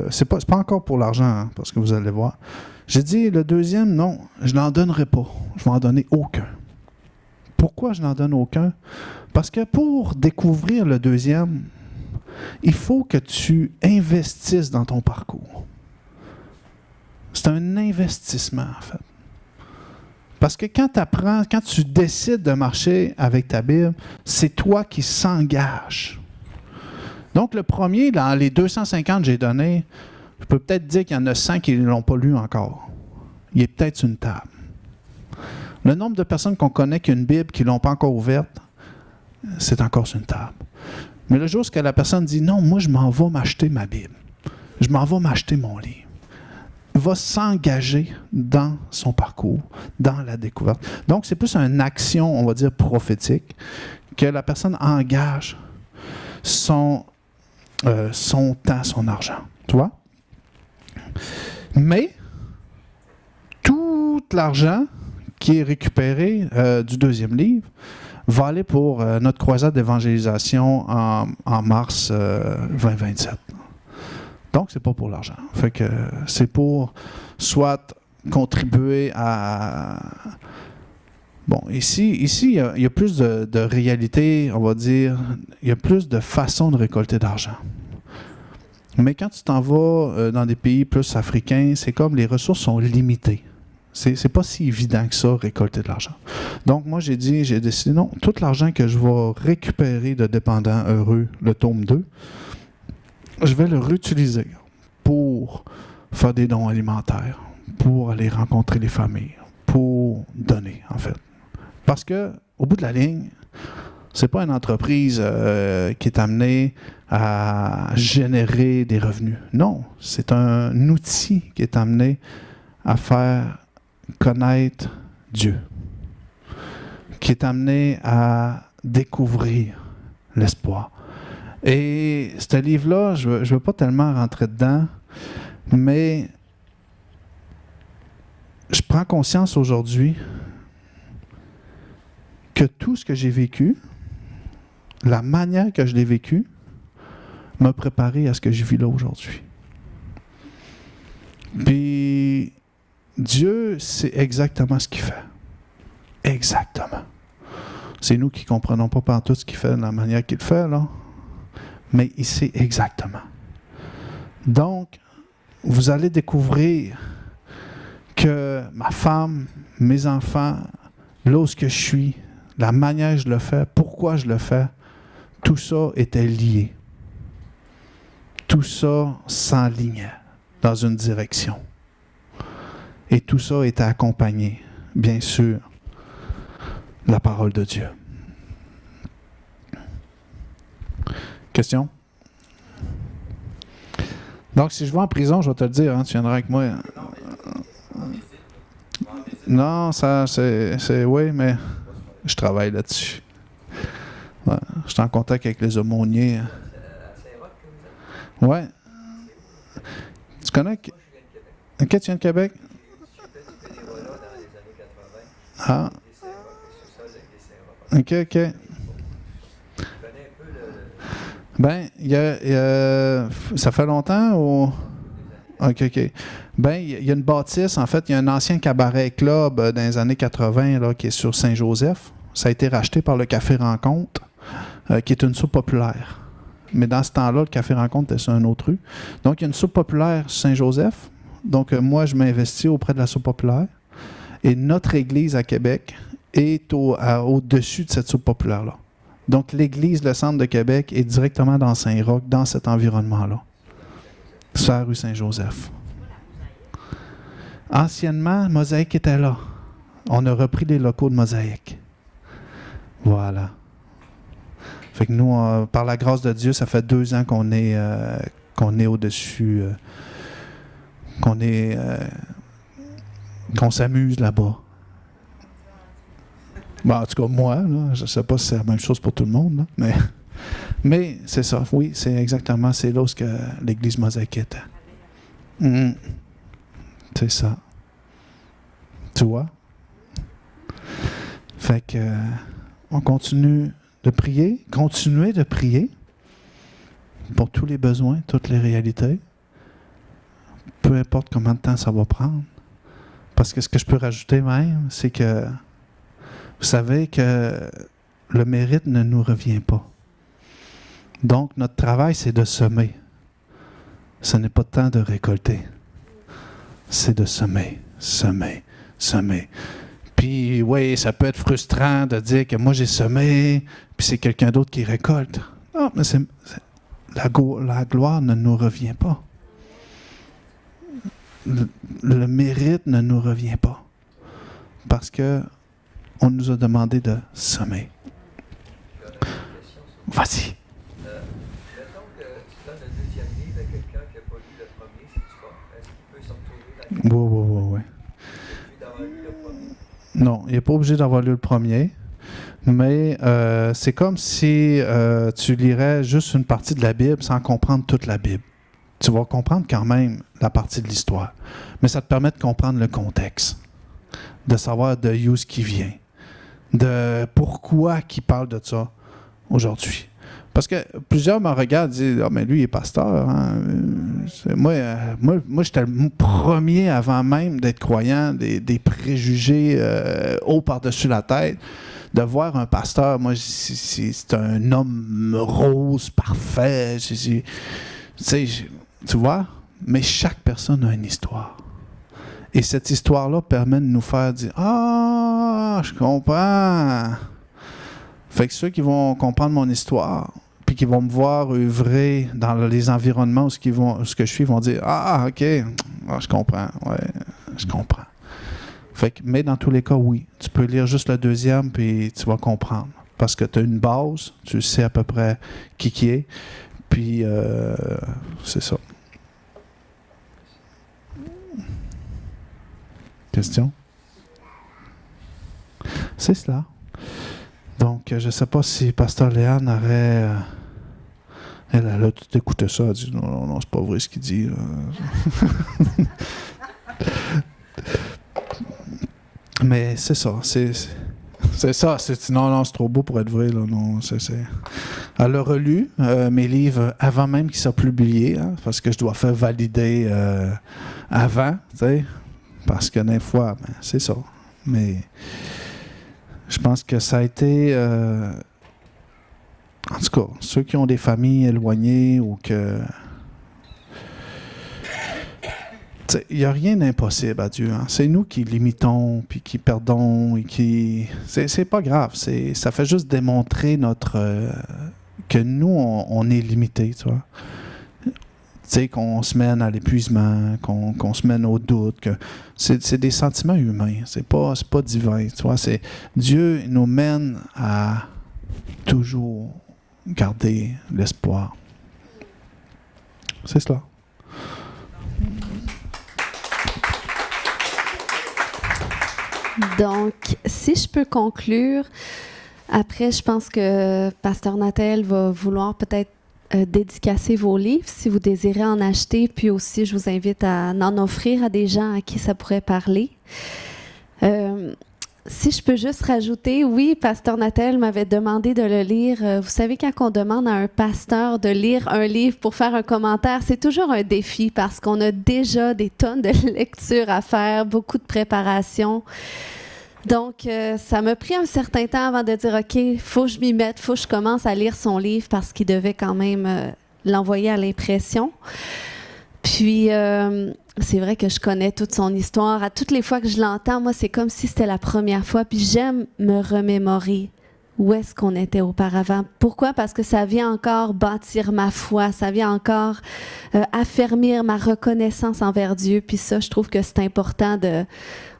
c'est pas encore pour l'argent, hein, parce que vous allez voir. J'ai dit, le deuxième, non, je n'en donnerai pas. Je ne vais en donner aucun. Pourquoi je n'en donne aucun? Parce que pour découvrir le deuxième, il faut que tu investisses dans ton parcours. C'est un investissement, en fait. Parce que quand tu décides de marcher avec ta Bible, c'est toi qui s'engages. Donc, le premier, dans les 250 que j'ai donnés, je peux peut-être dire qu'il y en a 100 qui ne l'ont pas lu encore. Il est peut-être sur une table. Le nombre de personnes qu'on connaît qui ont une Bible, qui ne l'ont pas encore ouverte, c'est encore sur une table. Mais le jour où la personne dit « Non, moi, je m'en vais m'acheter ma Bible. Je m'en vais m'acheter mon livre. » Va s'engager dans son parcours, dans la découverte. Donc, c'est plus une action, on va dire, prophétique, que la personne engage son temps, son argent. Tu vois? Mais, tout l'argent qui est récupéré du deuxième livre va aller pour notre croisade d'évangélisation en mars 2027. Donc, c'est pas pour l'argent. Fait que c'est pour soit contribuer à... Bon, ici il y a plus de réalité, on va dire, il y a plus de façons de récolter de l'argent. Mais quand tu t'en vas dans des pays plus africains, c'est comme les ressources sont limitées. C'est pas si évident que ça, récolter de l'argent. Donc, moi, j'ai décidé, non, tout l'argent que je vais récupérer de Dépendants Heureux, le tome 2, je vais le réutiliser pour faire des dons alimentaires, pour aller rencontrer les familles, pour donner, en fait. Parce que, au bout de la ligne, c'est pas une entreprise qui est amenée à générer des revenus. Non, c'est un outil qui est amené à faire connaître Dieu, qui est amené à découvrir l'espoir. Et ce livre-là, je ne veux pas tellement rentrer dedans, mais je prends conscience aujourd'hui que tout ce que j'ai vécu, la manière que je l'ai vécu, m'a préparé à ce que je vis là aujourd'hui. Puis, Dieu sait exactement ce qu'il fait. Exactement. C'est nous qui ne comprenons pas partout ce qu'il fait de la manière qu'il fait, là. Mais il sait exactement. Donc, vous allez découvrir que ma femme, mes enfants, là où je suis, la manière que je le fais, pourquoi je le fais, tout ça était lié. Tout ça s'enlignait dans une direction. Et tout ça était accompagné, bien sûr, de la parole de Dieu. Question? Donc, si je vais en prison, je vais te le dire, hein, tu viendras avec moi. Non, ça, c'est oui, mais je travaille là-dessus. Ouais, je suis en contact avec les aumôniers. Ouais. Tu connais? Ok, tu viens de Québec? Ah. OK. Ben, ça fait longtemps ou... OK. Ben, il y a une bâtisse, en fait, il y a un ancien cabaret club dans les années 80 là, qui est sur Saint-Joseph. Ça a été racheté par le Café Rencontre, qui est une soupe populaire. Mais dans ce temps-là, le Café Rencontre était sur une autre rue. Donc, il y a une soupe populaire sur Saint-Joseph. Donc, moi, je m'investis auprès de la soupe populaire. Et notre église à Québec est au-dessus de cette soupe populaire-là. Donc, l'église, le centre de Québec, est directement dans Saint-Roch, dans cet environnement-là. Sur la rue Saint-Joseph. Anciennement, Mosaïque était là. On a repris les locaux de Mosaïque. Voilà. Fait que nous, par la grâce de Dieu, ça fait 2 ans qu'on est au-dessus, qu'on s'amuse là-bas. Bon, en tout cas, moi, là, je ne sais pas si c'est la même chose pour tout le monde, là, mais c'est ça. Oui, c'est exactement, c'est là où l'Église Mosaïque était. C'est ça. Tu vois? Fait que on continue de prier, continuer de prier pour tous les besoins, toutes les réalités, peu importe combien de temps ça va prendre. Parce que ce que je peux rajouter même, c'est que vous savez que le mérite ne nous revient pas. Donc, notre travail, c'est de semer. Ce n'est pas le temps de récolter. C'est de semer, semer, semer. Puis, oui, ça peut être frustrant de dire que moi, j'ai semé, puis c'est quelqu'un d'autre qui récolte. Non, mais la gloire ne nous revient pas. Le mérite ne nous revient pas. Parce que on nous a demandé de semer. Vas-y. Mettons que tu donnes le deuxième livre à quelqu'un qui n'a pas lu le premier, si tu vas, est-ce qu'il peut se retrouver dans Oui. d'avoir lu le premier? Non, il n'est pas obligé d'avoir lu le premier, mais c'est comme si tu lirais juste une partie de la Bible sans comprendre toute la Bible. Tu vas comprendre quand même la partie de l'histoire, mais ça te permet de comprendre le contexte, de savoir de où ce qui vient, de pourquoi qui parle de ça aujourd'hui. Parce que plusieurs me regardent et disent « Ah, mais lui, il est pasteur. Hein. » Moi, j'étais le premier, avant même d'être croyant, des préjugés haut par-dessus la tête. De voir un pasteur, moi, c'est un homme rose, parfait. Tu vois? Mais chaque personne a une histoire. Et cette histoire-là permet de nous faire dire « Ah, je comprends. » Fait que ceux qui vont comprendre mon histoire, puis qui vont me voir œuvrer dans les environnements où ce que je suis, vont dire « Ah, OK, je comprends. Ouais, je comprends. » Fait que, mais dans tous les cas, oui. Tu peux lire juste le deuxième, puis tu vas comprendre. Parce que tu as une base, tu sais à peu près qui est, puis c'est ça. Question? C'est cela. Donc, je ne sais pas si Pasteur Léane aurait... Elle a tout écouté ça. Elle a dit, non, c'est pas vrai ce qu'il dit. Mais c'est ça. C'est ça. Non, c'est trop beau pour être vrai. Là, non, Elle a relu mes livres avant même qu'ils soient publiés, hein, parce que je dois faire valider avant, tu sais. Parce que des fois, c'est ça. Mais je pense que ça a été... en tout cas, ceux qui ont des familles éloignées ou que... Il n'y a rien d'impossible à Dieu. Hein. C'est nous qui limitons, puis qui perdons, et qui... C'est pas grave. Ça fait juste démontrer que nous, on est limités, tu vois. Tu sais, qu'on se mène à l'épuisement, qu'on se mène au doute, que c'est des sentiments humains, c'est pas divin, tu vois. Dieu nous mène à toujours garder l'espoir. C'est cela. Donc, si je peux conclure, après, je pense que Pasteur Nathael va vouloir peut-être dédicacer vos livres si vous désirez en acheter, puis aussi je vous invite à en offrir à des gens à qui ça pourrait parler. Si je peux juste rajouter, oui, Pasteur Nathael m'avait demandé de le lire. Vous savez, quand on demande à un pasteur de lire un livre pour faire un commentaire, c'est toujours un défi parce qu'on a déjà des tonnes de lectures à faire, beaucoup de préparation. Donc, ça m'a pris un certain temps avant de dire, OK, il faut que je m'y mette, il faut que je commence à lire son livre parce qu'il devait quand même l'envoyer à l'impression. Puis, c'est vrai que je connais toute son histoire. À toutes les fois que je l'entends, moi, c'est comme si c'était la première fois. Puis j'aime me remémorer où est-ce qu'on était auparavant. Pourquoi? Parce que ça vient encore bâtir ma foi, ça vient encore affermir ma reconnaissance envers Dieu. Puis ça, je trouve que c'est important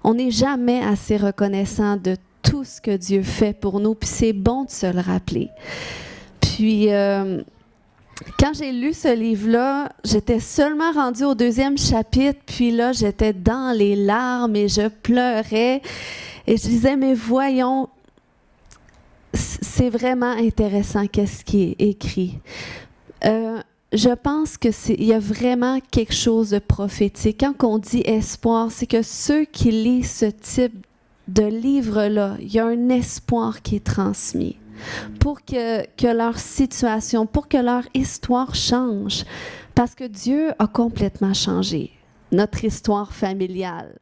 on n'est jamais assez reconnaissant de tout ce que Dieu fait pour nous, puis c'est bon de se le rappeler. Puis, quand j'ai lu ce livre-là, j'étais seulement rendue au 2e chapitre, puis là, j'étais dans les larmes et je pleurais. Et je disais, mais voyons, c'est vraiment intéressant qu'est-ce qui est écrit. Je pense qu'il y a vraiment quelque chose de prophétique. Quand on dit espoir, c'est que ceux qui lisent ce type de livre-là, il y a un espoir qui est transmis pour que leur situation, pour que leur histoire change. Parce que Dieu a complètement changé notre histoire familiale.